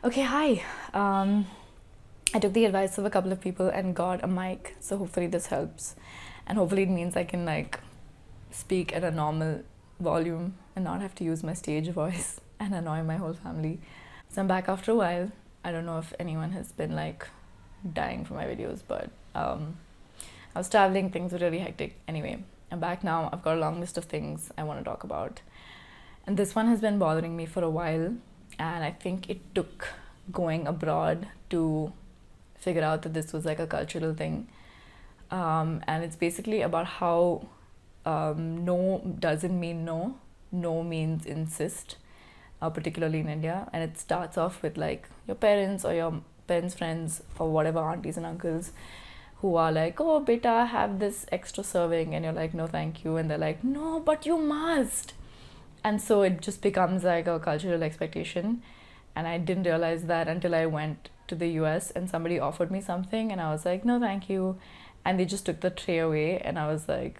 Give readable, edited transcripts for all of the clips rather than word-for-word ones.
Okay, hi. I took the advice of a couple of people and got a mic, so hopefully this helps. And hopefully it means I can speak at a normal volume and not have to use my stage voice and annoy my whole family. So I'm back after a while. I don't know if anyone has been dying for my videos, but I was traveling, things were really hectic. Anyway, I'm back now. I've got a long list of things I want to talk about. And this one has been bothering me for a while, and I think it took going abroad to figure out that this was like a cultural thing. And it's basically about how no doesn't mean no, no means insist, particularly in India. And it starts off with like your parents or your parents' friends or whatever, aunties and uncles, who are like, oh, beta, have this extra serving. And you're like, no, thank you. And they're like, no, but you must. And so it just becomes like a cultural expectation. And I didn't realize that until I went to the US and somebody offered me something and I was like, no, thank you. And they just took the tray away and I was like,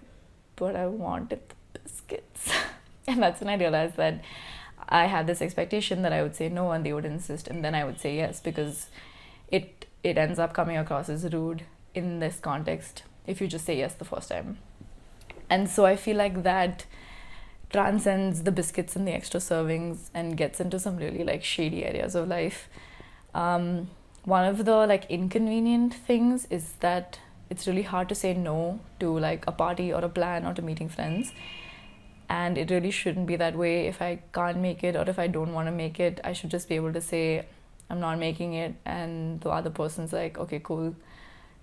but I wanted the biscuits. And that's when I realized that I had this expectation that I would say no and they would insist and then I would say yes, because it ends up coming across as rude in this context if you just say yes the first time. And so I feel like that transcends the biscuits and the extra servings and gets into some really shady areas of life. One of the inconvenient things is that it's really hard to say no to a party or a plan or to meeting friends, and it really shouldn't be that way. If I can't make it or if I don't want to make it, I should just be able to say I'm not making it, and the other person's like, okay, cool,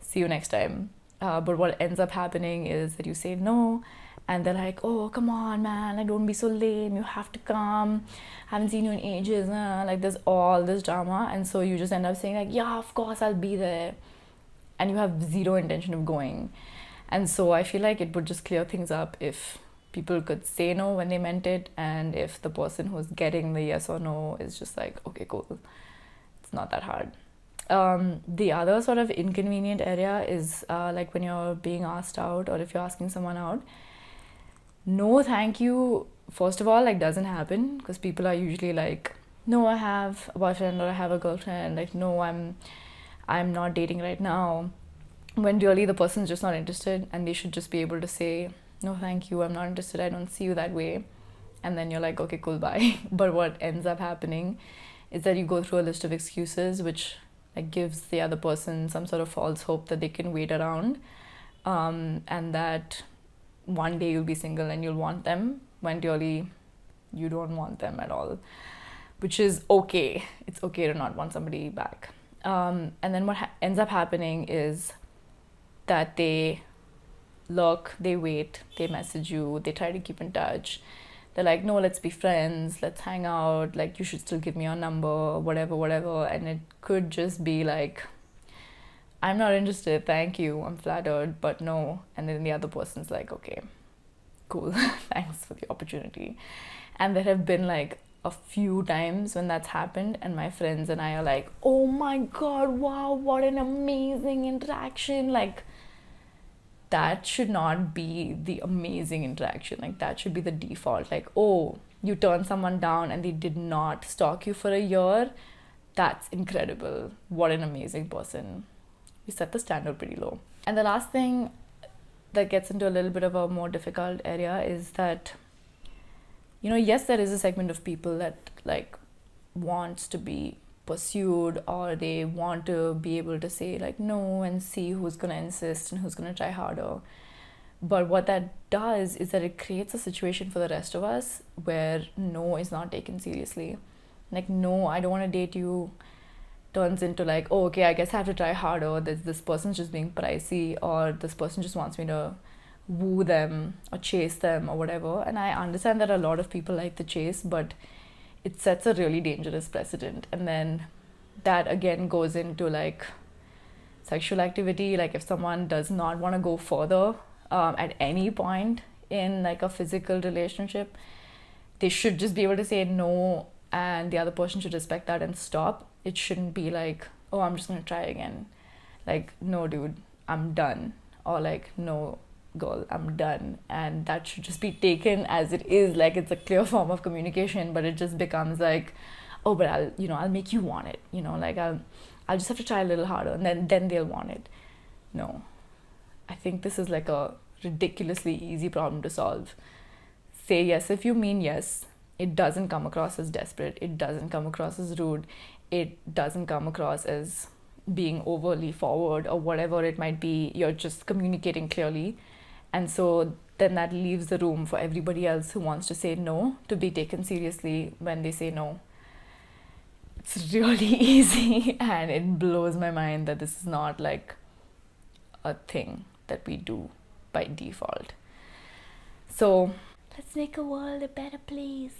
see you next time. But what ends up happening is that you say no and they're like, oh, come on, man, don't be so lame, you have to come, haven't seen you in ages, there's all this drama. And so you just end up saying yeah, of course I'll be there, and you have zero intention of going. And so I feel like it would just clear things up if people could say no when they meant it, and if the person who's getting the yes or no is just like, okay, cool, it's not that hard. The other sort of inconvenient area is when you're being asked out or if you're asking someone out. No, thank you, first of all, doesn't happen, because people are usually like, no, I have a boyfriend or I have a girlfriend. No, I'm not dating right now. When really the person's just not interested, and they should just be able to say, no, thank you, I'm not interested, I don't see you that way. And then you're like, okay, cool, bye. But what ends up happening is that you go through a list of excuses, which gives the other person some sort of false hope that they can wait around, and that one day you'll be single and you'll want them, when really you don't want them at all, which is okay. It's okay to not want somebody back. And then what ends up happening is that they look, they wait, they message you, they try to keep in touch. They're like, no, let's be friends, let's hang out, you should still give me your number, whatever. And it could just be like, I'm not interested, thank you, I'm flattered, but no. And then the other person's like, okay, cool, thanks for the opportunity. And there have been a few times when that's happened, and my friends and I are like, oh my god, wow, what an amazing interaction. That should not be the amazing interaction. That should be the default. Oh, you turn someone down and they did not stalk you for a year. That's incredible. What an amazing person. We set the standard pretty low. And the last thing that gets into a little bit of a more difficult area is that, yes, there is a segment of people that wants to be pursued, or they want to be able to say no and see who's going to insist and who's going to try harder. But what that does is that it creates a situation for the rest of us where no is not taken seriously. No, I don't want to date you turns into oh, okay, I guess I have to try harder, this person's just being pricey, or this person just wants me to woo them or chase them or whatever. And I understand that a lot of people like the chase, but it sets a really dangerous precedent. And then that again goes into sexual activity. If someone does not want to go further at any point in a physical relationship, they should just be able to say no, and the other person should respect that and stop. It shouldn't be oh, I'm just going to try again. No, dude, I'm done. Or no, girl, I'm done. And that should just be taken as it is, it's a clear form of communication. But it just becomes oh, but I'll make you want it, like I'll just have to try a little harder, and then they'll want it. No, I think this is like a ridiculously easy problem to solve. Say yes if you mean yes. It doesn't come across as desperate, it doesn't come across as rude, it doesn't come across as being overly forward or whatever it might be. You're just communicating clearly. And so then that leaves the room for everybody else who wants to say no to be taken seriously when they say no. It's really easy, and it blows my mind that this is not like a thing that we do by default. So let's make a world a better place.